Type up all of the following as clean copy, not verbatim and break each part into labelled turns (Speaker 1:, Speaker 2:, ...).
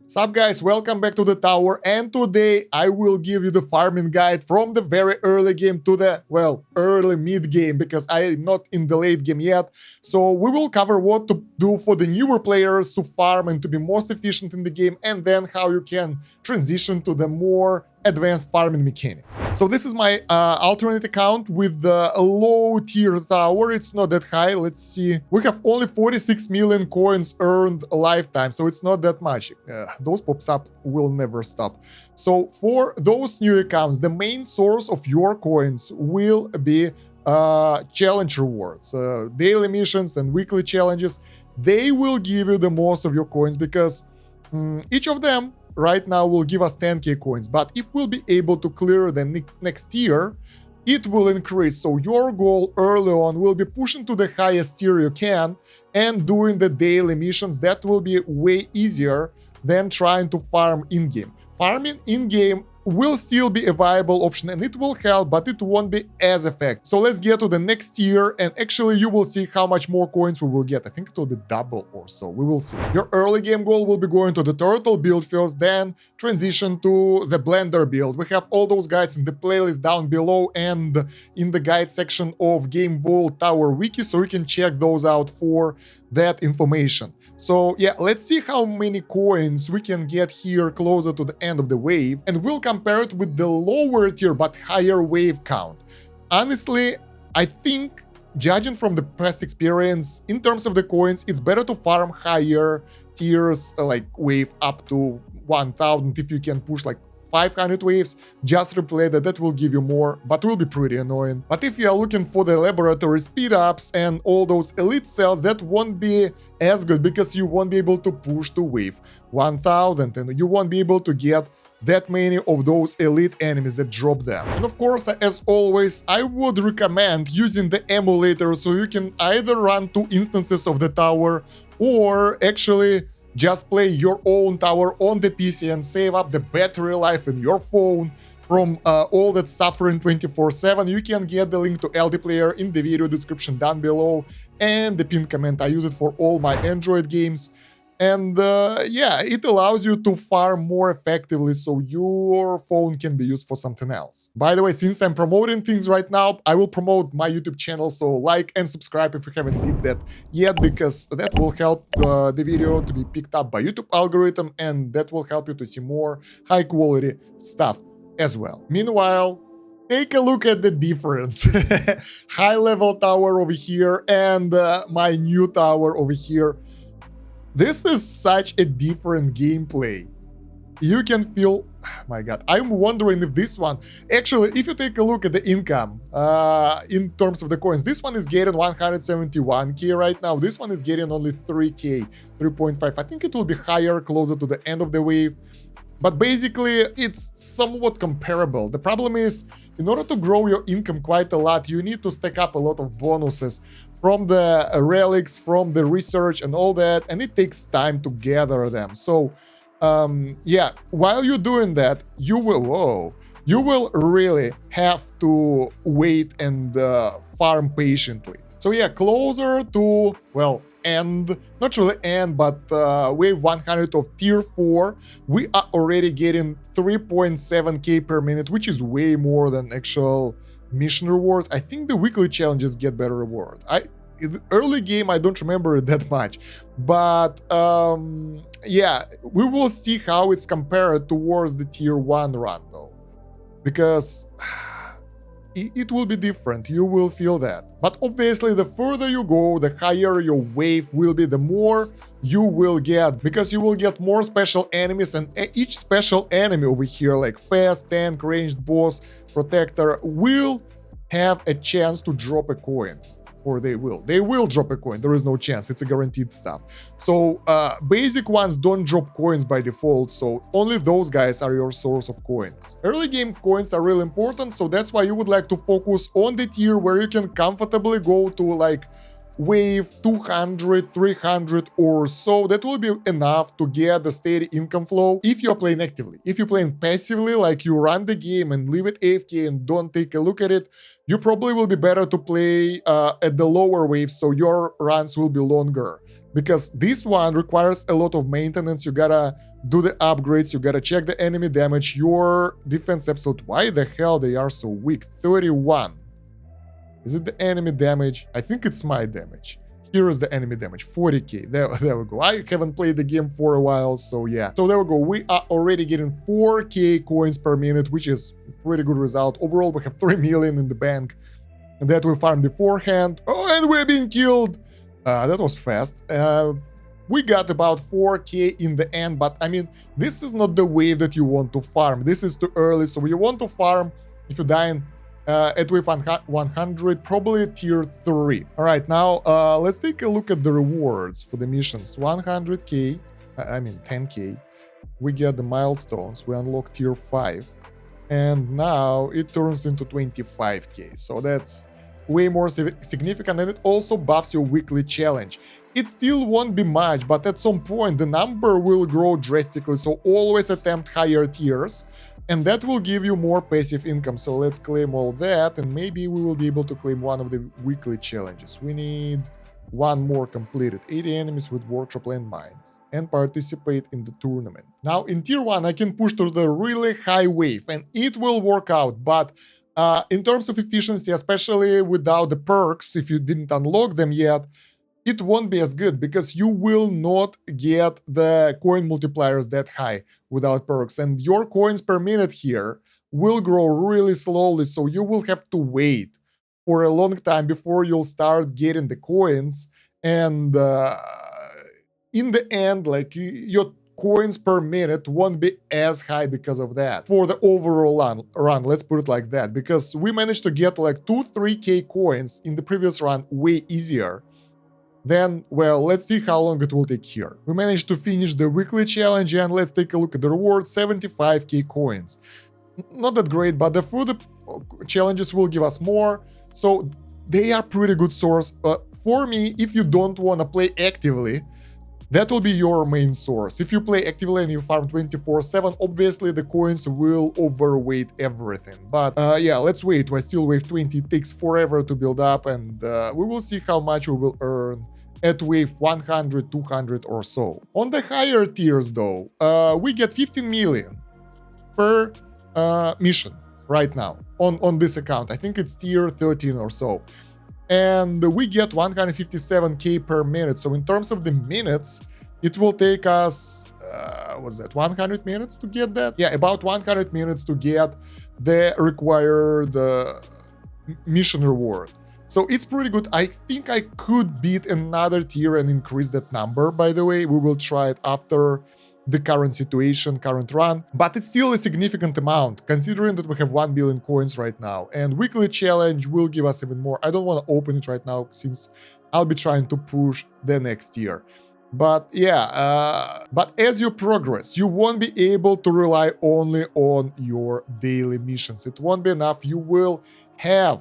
Speaker 1: Sup guys, welcome back to the tower, and today I will give you the farming guide from the very early game to the, well, early mid game, because I am not in the late game yet. So we will cover what to do for the newer players to farm and to be most efficient in the game, and then how you can transition to the more advanced farming mechanics. So this is my alternate account with the low tier tower. It's not that high. Let's see. We have only 46 million coins earned a lifetime, so it's not that much. Those pops up will never stop. So for those new accounts, the main source of your coins will be challenge rewards, daily missions and weekly challenges. They will give you the most of your coins because each of them right now will give us 10k coins, but if we'll be able to clear the next tier, it will increase. So your goal early on will be pushing to the highest tier you can and doing the daily missions. That will be way easier than trying to farm in-game. Farming in-game will still be a viable option and it will help, but it won't be as effective. So let's get to the next tier, and actually you will see how much more coins we will get. I think it will be double or so. We will see. Your early game goal will be going to the turtle build first, then transition to the blender build. We have all those guides in the playlist down below and in the guide section of Game Vault Tower Wiki, so you can check those out for that information. So yeah, let's see how many coins we can get here closer to the end of the wave, and we'll compare it with the lower tier but higher wave count. Honestly, I think, judging from the past experience, in terms of the coins, it's better to farm higher tiers, like wave up to 1000 if you can push like 500 waves. Just replay that will give you more, but will be pretty annoying. But if you are looking for the laboratory speed ups and all those elite cells, that won't be as good because you won't be able to push to wave 1000 and you won't be able to get that many of those elite enemies that drop them. And of course, as always, I would recommend using the emulator, so you can either run 2 instances of the tower or actually just play your own tower on the PC and save up the battery life in your phone from all that suffering 24/7. You can get the link to LD Player in the video description down below and the pinned comment. I use it for all my Android games. And yeah, it allows you to farm more effectively, so your phone can be used for something else. By the way, since I'm promoting things right now, I will promote my YouTube channel, so like and subscribe if you haven't did that yet, because that will help the video to be picked up by YouTube algorithm, and that will help you to see more high quality stuff as well. Meanwhile, take a look at the difference. High level tower over here and my new tower over here. This is such a different gameplay. You can feel, my god, I'm wondering if this one, actually, if you take a look at the income in terms of the coins, this one is getting 171k right now. This one is getting only 3k, 3.5. I think it will be higher closer to the end of the wave. But basically, it's somewhat comparable. The problem is, in order to grow your income quite a lot, you need to stack up a lot of bonuses from the relics, from the research and all that, and it takes time to gather them. So, yeah, while you're doing that, you will really have to wait and farm patiently. So yeah, closer to, well, end, not really end, but wave 100 of tier 4, we are already getting 3.7k per minute, which is way more than actual mission rewards. I think the weekly challenges get better reward. In the early game, I don't remember it that much, but yeah, we will see how it's compared towards the tier 1 run though, because it will be different. You will feel that. But obviously, the further you go, the higher your wave will be, the more you will get, because you will get more special enemies, and each special enemy over here, like fast, tank, ranged boss, protector, will have a chance to drop a coin. Or they will drop a coin. There is no chance. It's a guaranteed stuff. So basic ones don't drop coins by default, so only those guys are your source of coins. Early game coins are really important, so that's why you would like to focus on the tier where you can comfortably go to like wave 200, 300 or so. That will be enough to get the steady income flow if you're playing actively. If you're playing passively, like you run the game and leave it AFK and don't take a look at it, you probably will be better to play at the lower waves, so your runs will be longer. because this one requires a lot of maintenance. You gotta do the upgrades, you gotta check the enemy damage, your defense absolute. Why the hell they are so weak? 31. Is it the enemy damage? I think it's my damage. Here is the enemy damage, 40k. There we go. I haven't played the game for a while, so yeah. So there we go. We are already getting 4k coins per minute, which is a pretty good result. Overall, we have 3 million in the bank that we farmed beforehand. Oh, and we're being killed. That was fast. We got about 4k in the end, but I mean, this is not the wave that you want to farm. This is too early, so you want to farm if you die in at wave 100, probably tier 3. All right, now let's take a look at the rewards for the missions. 100k, I mean 10k. We get the milestones, we unlock tier 5. And now it turns into 25k, so that's way more significant, and it also buffs your weekly challenge. It still won't be much, but at some point the number will grow drastically, so always attempt higher tiers, and that will give you more passive income. So let's claim all that, and maybe we will be able to claim one of the weekly challenges. We need one more completed, 80 enemies with workshop landmines, and participate in the tournament. Now in tier 1 I can push to the really high wave, and it will work out, but in terms of efficiency, especially without the perks, if you didn't unlock them yet, it won't be as good, because you will not get the coin multipliers that high without perks, and your coins per minute here will grow really slowly, so you will have to wait for a long time before you'll start getting the coins, and in the end, like, your coins per minute won't be as high because of that for the overall run, let's put it like that, because we managed to get like 2-3k coins in the previous run way easier. Then, well, let's see how long it will take here. We managed to finish the weekly challenge, and let's take a look at the reward, 75k coins. Not that great, but the further challenges will give us more, so they are pretty good source. For me, if you don't want to play actively, that will be your main source. If you play actively and you farm 24/7, obviously the coins will overweight everything. But yeah, let's wait. We're still wave 20, it takes forever to build up, and we will see how much we will earn at wave 100, 200 or so. On the higher tiers though, we get 15 million per mission right now on this account. I think it's tier 13 or so. And we get 157k per minute. So in terms of the minutes, it will take us, what's that, 100 minutes to get that? Yeah, about 100 minutes to get the required mission reward. So it's pretty good. I think I could beat another tier and increase that number, by the way. We will try it after the current situation, current run, but it's still a significant amount, considering that we have 1 billion coins right now, and weekly challenge will give us even more. I don't want to open it right now, since I'll be trying to push the next year. But yeah, but as you progress, you won't be able to rely only on your daily missions. It won't be enough. You will have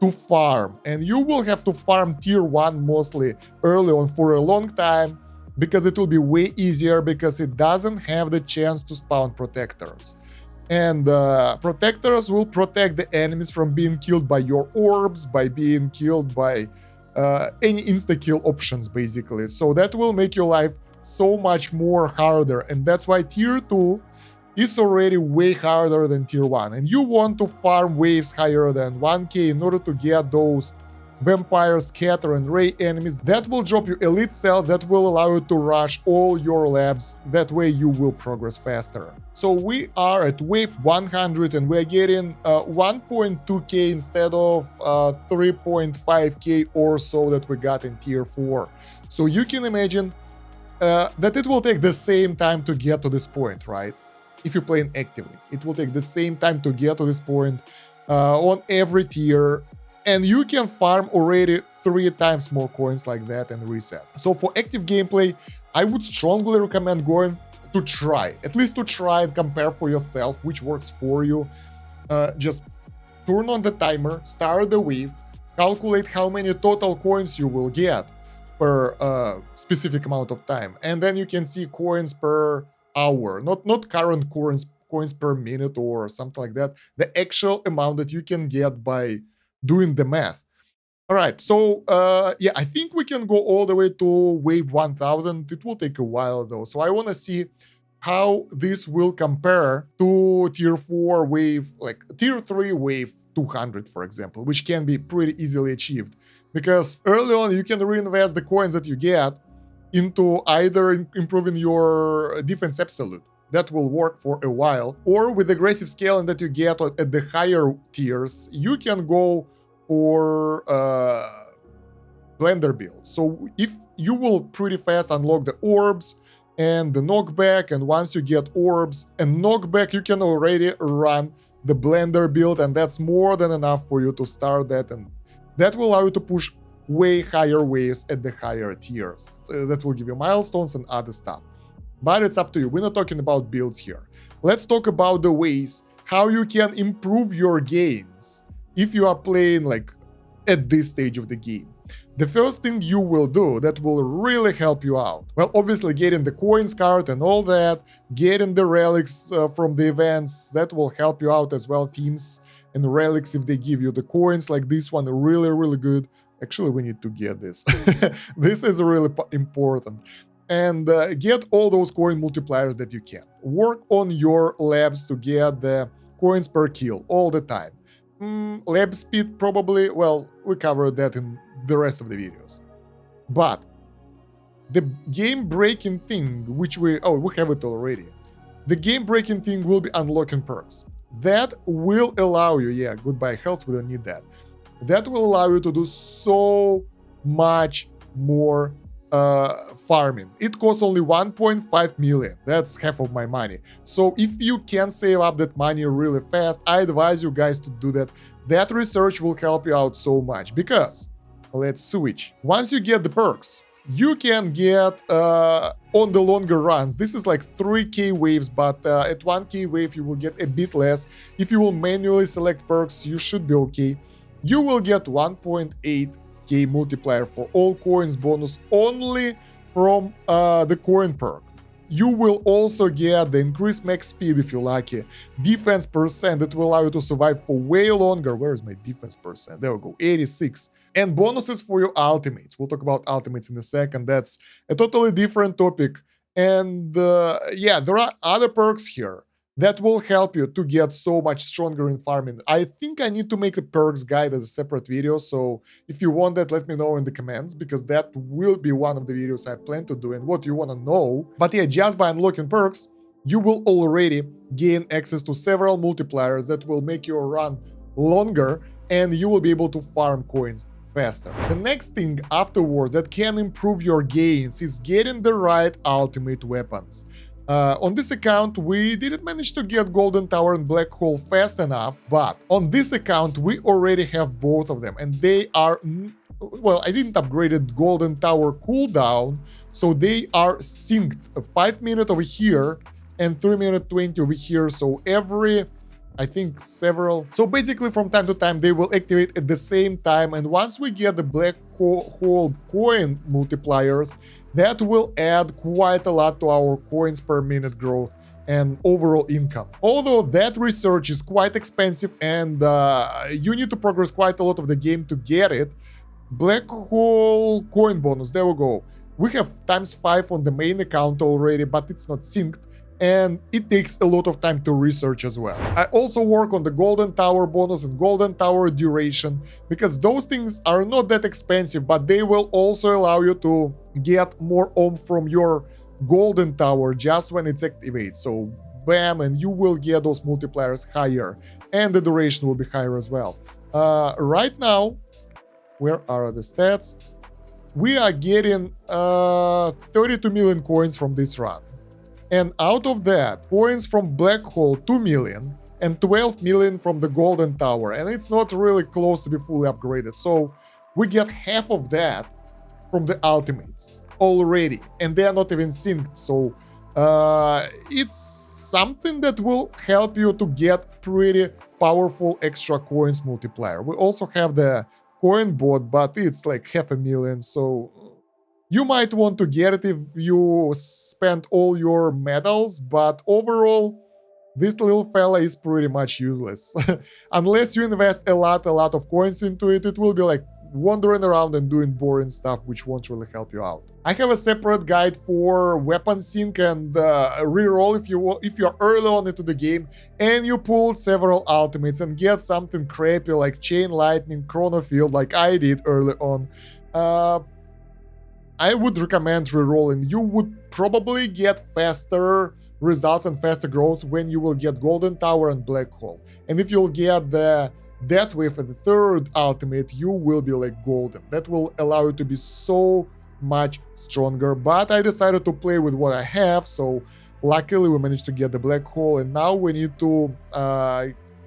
Speaker 1: to farm, and you will have to farm tier 1 mostly early on for a long time, because it will be way easier, because it doesn't have the chance to spawn protectors. And protectors will protect the enemies from being killed by your orbs, by being killed by any insta-kill options, basically. So that will make your life so much more harder, and that's why tier 2 is already way harder than tier 1. And you want to farm waves higher than 1k in order to get those vampire, scatter, and ray enemies that will drop you elite cells that will allow you to rush all your labs. That way you will progress faster. So we are at wave 100, and we're getting 1.2k instead of 3.5k or so that we got in tier 4. So you can imagine that it will take the same time to get to this point, right? If you're playing actively, it will take the same time to get to this point on every tier. And you can farm already 3 times more coins like that and reset. So for active gameplay, I would strongly recommend going to try, at least to try and compare for yourself which works for you. Just turn on the timer, start the wave, calculate how many total coins you will get per specific amount of time, and then you can see coins per hour, not current coins per minute or something like that, the actual amount that you can get by doing the math. All right, so yeah, I think we can go all the way to wave 1000. It will take a while though, so I want to see how this will compare to tier 4 wave, like tier 3 wave 200, for example, which can be pretty easily achieved. Because early on, you can reinvest the coins that you get into either improving your defense absolute. That will work for a while. Or with aggressive scaling that you get at the higher tiers, you can go for blender build. So if you will pretty fast unlock the orbs and the knockback, and once you get orbs and knockback, you can already run the blender build, and that's more than enough for you to start that, and that will allow you to push way higher waves at the higher tiers. That will give you milestones and other stuff. But it's up to you. We're not talking about builds here. Let's talk about the ways how you can improve your gains if you are playing like at this stage of the game. The first thing you will do that will really help you out, well, obviously getting the coins card and all that, getting the relics from the events, that will help you out as well. Teams and relics, if they give you the coins like this one, really good. Actually, we need to get this. This is really important. And get all those coin multipliers that you can. Work on your labs to get the coins per kill all the time. Lab speed probably, well, we covered that in the rest of the videos. But the game-breaking thing, which we have it already. The game-breaking thing will be unlocking perks. That will allow you, yeah, goodbye health, we don't need that. That will allow you to do so much more farming. It costs only 1.5 million. That's half of my money. So if you can save up that money really fast, I advise you guys to do that. That research will help you out so much because, let's switch. Once you get the perks, you can get on the longer runs. This is like 3k waves, but at 1k wave you will get a bit less. If you will manually select perks, you should be okay. You will get 1.8k multiplier for all coins bonus only from the coin perk. You will also get the increased max speed if you're lucky, defense percent that will allow you to survive for way longer. Where is my defense percent? There we go, 86. And bonuses for your ultimates. We'll talk about ultimates in a second. That's a totally different topic. And yeah, there are other perks here that will help you to get so much stronger in farming. I think I need to make a perks guide as a separate video, so if you want that, let me know in the comments, because that will be one of the videos I plan to do and what you want to know. But yeah, just by unlocking perks, you will already gain access to several multipliers that will make your run longer, and you will be able to farm coins faster. The next thing afterwards that can improve your gains is getting the right ultimate weapons. On this account, we didn't manage to get Golden Tower and Black Hole fast enough, but on this account, we already have both of them, and they are, well, I didn't upgrade Golden Tower cooldown, so they are synced, 5 minutes over here and 3 minutes 20 over here, so every, I think several, so basically from time to time they will activate at the same time, and once we get the Black Hole coin multipliers, that will add quite a lot to our coins per minute growth and overall income. Although that research is quite expensive and you need to progress quite a lot of the game to get it, Black Hole coin bonus, there we go. We have ×5 on the main account already, but it's not synced, and it takes a lot of time to research as well. I also work on the Golden Tower bonus and Golden Tower duration, because those things are not that expensive, but they will also allow you to get more from your Golden Tower just when it's activated. So bam, and you will get those multipliers higher, and the duration will be higher as well. Right now, where are the stats? We are getting 32 million coins from this run. And out of that, coins from Black Hole 2 million and 12 million from the Golden Tower. And it's not really close to be fully upgraded. So we get half of that from the ultimates already. And they are not even synced. So it's something that will help you to get pretty powerful extra coins multiplier. We also have the coin bot, but it's like 500,000. So you might want to get it if you spend all your medals, but overall, this little fella is pretty much useless. Unless you invest a lot of coins into it, it will be like wandering around and doing boring stuff which won't really help you out. I have a separate guide for weapon sync and reroll if you're early on into the game and you pulled several ultimates and get something crappy like Chain Lightning, Chrono Field like I did early on. I would recommend rerolling. You would probably get faster results and faster growth when you will get Golden Tower and Black Hole. And if you'll get the Death Wave at the third ultimate, you will be like golden. That will allow you to be so much stronger. But I decided to play with what I have, so luckily we managed to get the Black Hole, and now we need to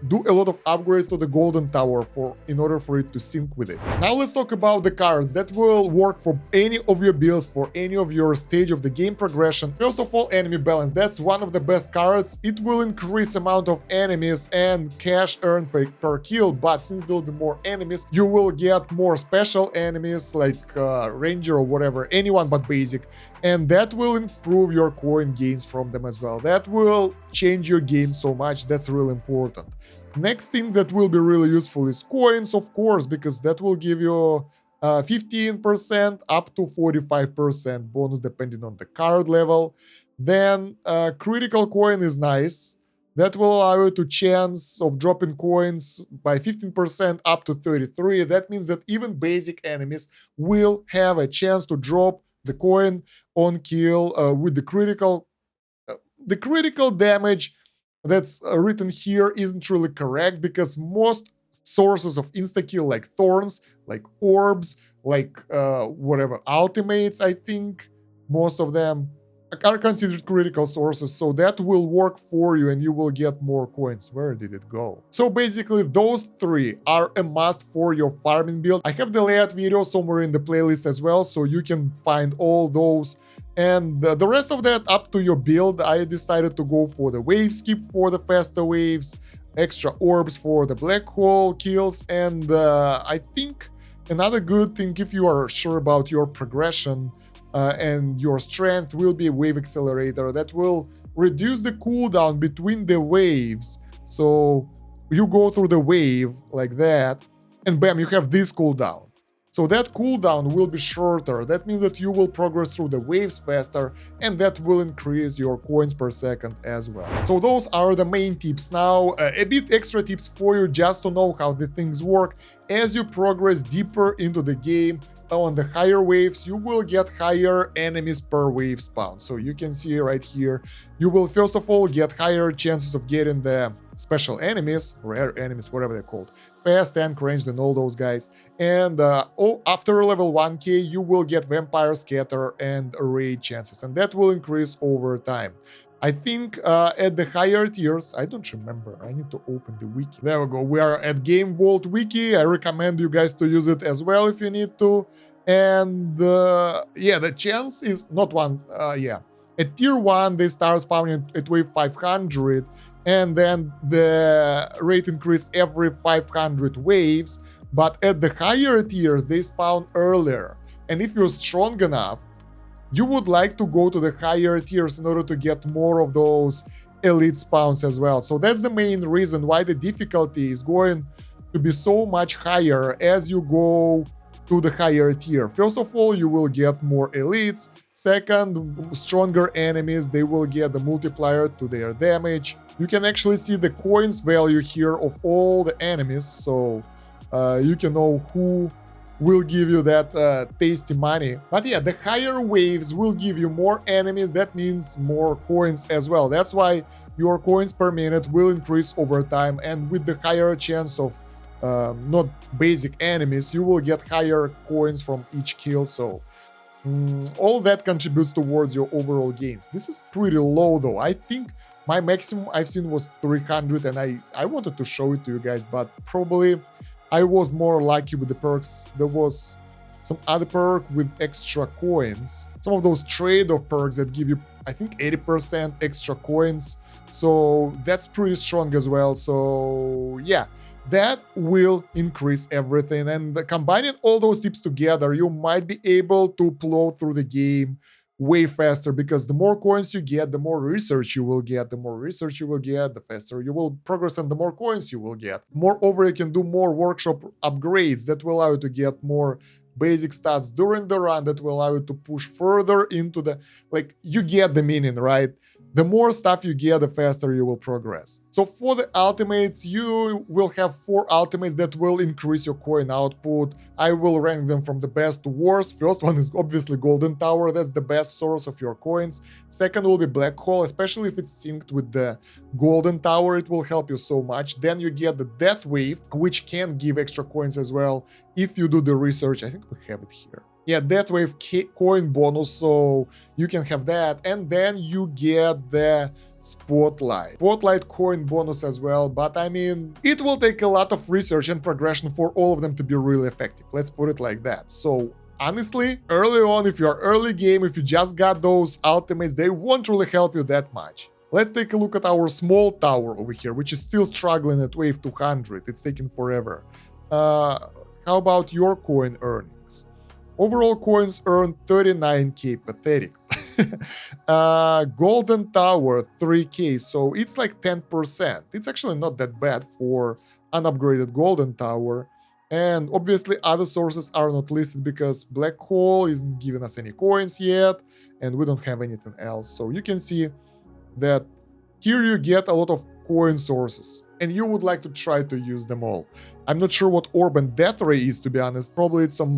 Speaker 1: do a lot of upgrades to the Golden Tower in order for it to sync with it. Now let's talk about the cards that will work for any of your builds, for any of your stage of the game progression. First of all, Enemy Balance. That's one of the best cards. It will increase amount of enemies and cash earned per kill, but since there will be more enemies, you will get more special enemies like Ranger or whatever, anyone but basic, and that will improve your coin gains from them as well. That will change your game so much. That's really important. Next thing that will be really useful is coins, of course, because that will give you 15% up to 45% bonus depending on the card level. Then critical coin is nice. That will allow you to chance of dropping coins by 15% up to 33. That means that even basic enemies will have a chance to drop the coin on kill with the critical. The critical damage that's written here isn't really correct because most sources of insta-kill like thorns, like orbs, like whatever ultimates, I think most of them are considered critical sources, so that will work for you and you will get more coins. Where did it go? So basically those three are a must for your farming build. I have the layout video somewhere in the playlist as well, so you can find all those. And the rest of that up to your build. I decided to go for the wave skip for the faster waves, extra orbs for the black hole kills, and I think another good thing if you are sure about your progression and your strength will be a wave accelerator that will reduce the cooldown between the waves. So you go through the wave like that and bam, you have this cooldown. So that cooldown will be shorter. That means that you will progress through the waves faster and that will increase your coins per second as well. So those are the main tips. Now a bit extra tips for you just to know how the things work. As you progress deeper into the game, on the higher waves, you will get higher enemies per wave spawn. So you can see right here, you will first of all get higher chances of getting the special enemies, rare enemies, whatever they're called, fast, tank, ranged, and all those guys. And after level 1k, you will get Vampire Scatter and Raid chances, and that will increase over time. I think at the higher tiers, I don't remember, I need to open the wiki. There we go, we are at Game Vault Wiki. I recommend you guys to use it as well if you need to. And yeah, the chance is not one, at tier 1, they start spawning at wave 500, and then the rate increase every 500 waves. But at the higher tiers, they spawn earlier. And if you're strong enough, you would like to go to the higher tiers in order to get more of those elite spawns as well. So that's the main reason why the difficulty is going to be so much higher as you go to the higher tier. First of all, you will get more elites. Second, stronger enemies, they will get the multiplier to their damage. You can actually see the coins value here of all the enemies, so you can know who will give you that tasty money. But yeah, the higher waves will give you more enemies. That means more coins as well. That's why your coins per minute will increase over time, and with the higher chance of not basic enemies, you will get higher coins from each kill. So all that contributes towards your overall gains. This is pretty low though. I think my maximum I've seen was 300, and I wanted to show it to you guys, but probably I was more lucky with the perks. There was some other perk with extra coins. Some of those trade-off perks that give you, I think, 80% extra coins. So that's pretty strong as well. So yeah, that will increase everything. And combining all those tips together, you might be able to plow through the game way faster, because the more coins you get, the more research you will get. The more research you will get, the faster you will progress, and the more coins you will get. Moreover, you can do more workshop upgrades that will allow you to get more basic stats during the run, that will allow you to push further into the, like, you get the meaning, right? The more stuff you get, the faster you will progress. So for the ultimates, you will have 4 ultimates that will increase your coin output. I will rank them from the best to worst. First one is obviously Golden Tower. That's the best source of your coins. Second will be Black Hole, especially if it's synced with the Golden Tower. It will help you so much. Then you get the Death Wave, which can give extra coins as well if you do the research. I think we have it here. Yeah, Death Wave coin bonus, so you can have that. And then you get the Spotlight coin bonus as well, but I mean, it will take a lot of research and progression for all of them to be really effective. Let's put it like that. So honestly, early on, if you're early game, if you just got those ultimates, they won't really help you that much. Let's take a look at our small tower over here, which is still struggling at wave 200. It's taking forever. How about your coin earning? Overall coins earned 39k, pathetic. Golden Tower 3k, so it's like 10%. It's actually not that bad for unupgraded Golden Tower. And obviously other sources are not listed because Black Hole isn't giving us any coins yet, and we don't have anything else. So you can see that here you get a lot of coin sources, and you would like to try to use them all. I'm not sure what Orb and Death Ray is, to be honest. Probably it's some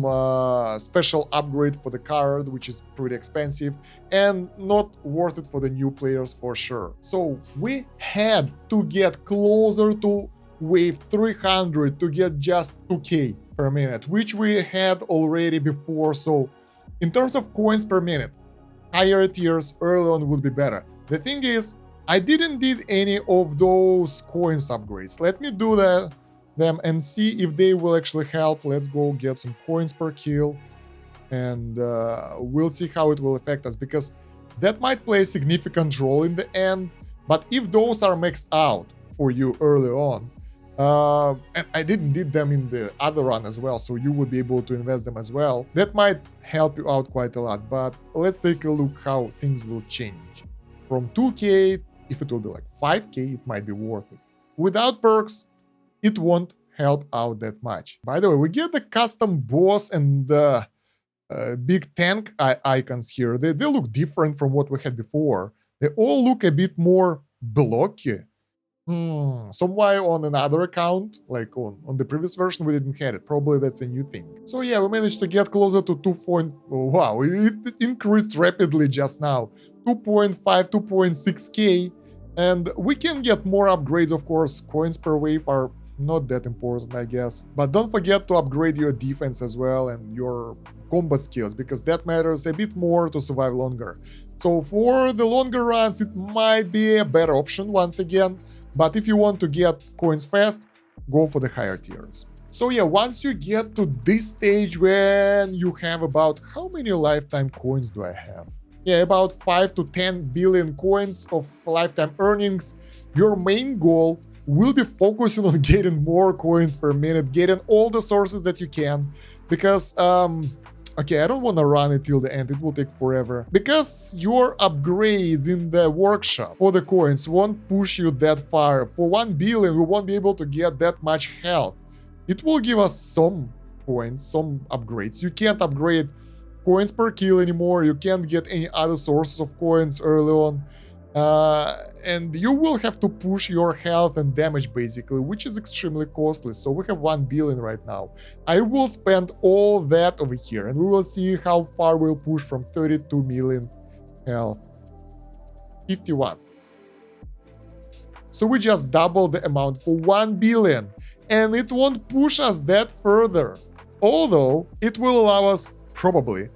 Speaker 1: special upgrade for the card, which is pretty expensive and not worth it for the new players for sure. So we had to get closer to wave 300 to get just 2k per minute, which we had already before. So in terms of coins per minute, higher tiers early on would be better. The thing is, I didn't did any of those coins upgrades. Let me do them and see if they will actually help. Let's go get some coins per kill, and we'll see how it will affect us, because that might play a significant role in the end. But if those are maxed out for you early on, and I didn't did them in the other run as well, so you would be able to invest them as well, that might help you out quite a lot. But let's take a look how things will change. From 2k, if it will be like 5k, it might be worth it. Without perks, it won't help out that much. By the way, we get the custom boss and the big tank icons here. They look different from what we had before. They all look a bit more blocky. Some why on another account, like on the previous version, we didn't have it. Probably that's a new thing. So yeah, we managed to get closer to 2. Wow, it increased rapidly just now. 2.5, 2.6k. And we can get more upgrades, of course. Coins per wave are not that important, I guess. But don't forget to upgrade your defense as well and your combat skills, because that matters a bit more to survive longer. So for the longer runs, it might be a better option once again. But if you want to get coins fast, go for the higher tiers. So yeah, once you get to this stage when you have about, how many lifetime coins do I have? Yeah, about 5 to 10 billion coins of lifetime earnings, your main goal will be focusing on getting more coins per minute, getting all the sources that you can, because okay, I don't want to run it till the end, it will take forever. Because your upgrades in the workshop for the coins won't push you that far. For 1 billion, we won't be able to get that much health. It will give us some points, some upgrades. You can't upgrade coins per kill anymore, you can't get any other sources of coins early on. And you will have to push your health and damage basically, which is extremely costly. So we have 1 billion right now. I will spend all that over here and we will see how far we'll push from 32 million health. 51. So we just doubled the amount for 1 billion, and it won't push us that further. Although it will allow us probably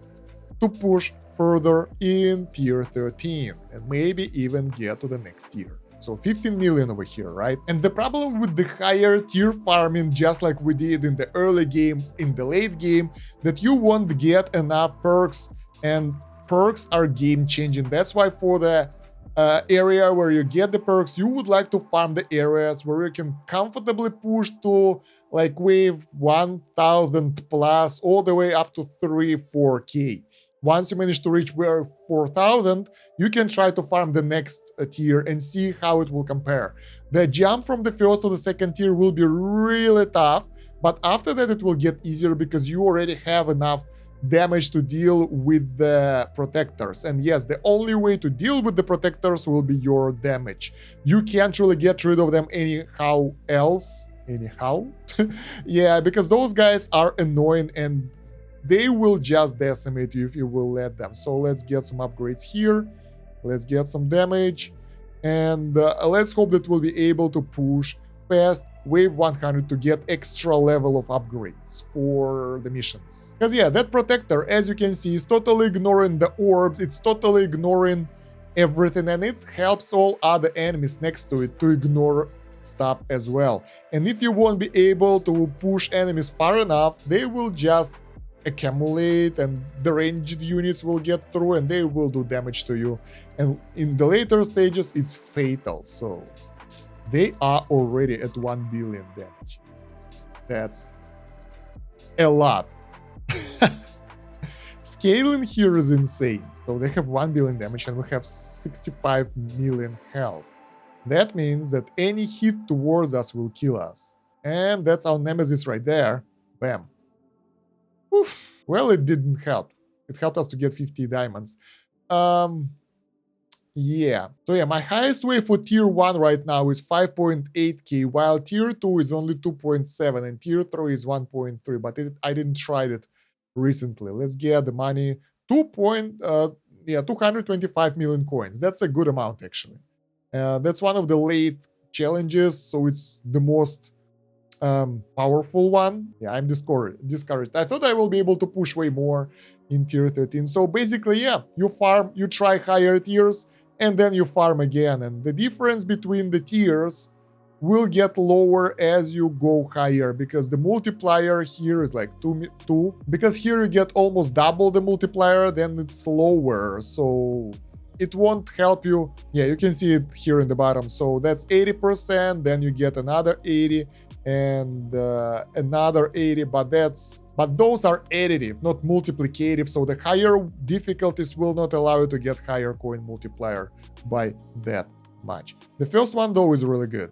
Speaker 1: to push further in tier 13 and maybe even get to the next tier. So 15 million over here, right? And the problem with the higher tier farming, just like we did in the early game, in the late game, that you won't get enough perks, and perks are game changing. That's why for the area where you get the perks, you would like to farm the areas where you can comfortably push to like wave 1000 plus all the way up to 3-4k. once you manage to reach 4,000, you can try to farm the next tier and see how it will compare. The jump from the first to the second tier will be really tough, but after that it will get easier because you already have enough damage to deal with the protectors. And yes, the only way to deal with the protectors will be your damage. You can't really get rid of them anyhow else. Yeah, because those guys are annoying and they will just decimate you if you will let them. So let's get some upgrades here. Let's get some damage. And let's hope that we'll be able to push past wave 100 to get extra level of upgrades for the missions. Because yeah, that protector, as you can see, is totally ignoring the orbs. It's totally ignoring everything. And it helps all other enemies next to it to ignore stuff as well. And if you won't be able to push enemies far enough, they will just accumulate and the ranged units will get through and they will do damage to you. And in the later stages, it's fatal. So they are already at 1 billion damage. That's a lot. Scaling here is insane. So they have 1 billion damage and we have 65 million health. That means that any hit towards us will kill us. And that's our nemesis right there. Bam. Oof. Well, it didn't help. It helped us to get 50 diamonds. Yeah. So yeah, my highest wave for tier 1 right now is 5.8k, while tier 2 is only 2.7 and tier 3 is 1.3, but I didn't try it recently. Let's get the money. 225 million coins. That's a good amount, actually. That's one of the late challenges, so it's the most powerful one. Yeah, I'm discouraged. I thought I will be able to push way more in tier 13. So basically, yeah, you farm, you try higher tiers, and then you farm again. And the difference between the tiers will get lower as you go higher, because the multiplier here is like 2. Because here you get almost double the multiplier, then it's lower. So it won't help you. Yeah, you can see it here in the bottom. So that's 80%, then you get another 80 and another 80, but those are additive, not multiplicative. So the higher difficulties will not allow you to get higher coin multiplier by that much. The first one though is really good.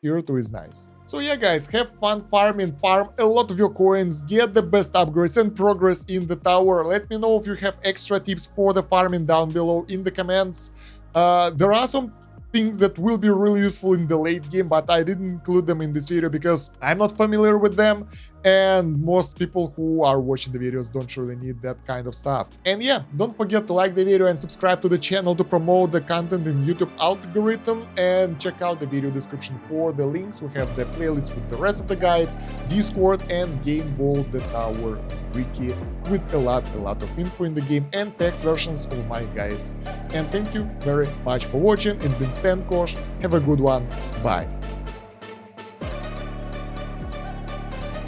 Speaker 1: Tier 2 is nice. So yeah, guys, have fun farming, farm a lot of your coins, get the best upgrades and progress in the tower. Let me know if you have extra tips for the farming down below in the comments. There are some things that will be really useful in the late game, but I didn't include them in this video because I'm not familiar with them, and most people who are watching the videos don't really need that kind of stuff. And yeah, don't forget to like the video and subscribe to the channel to promote the content in YouTube algorithm, and check out the video description for the links. We have the playlist with the rest of the guides, Discord, and Game Ball the Tower wiki with a lot of info in the game and text versions of my guides. And thank you very much for watching. It's been Kosh. Have a good one. Bye.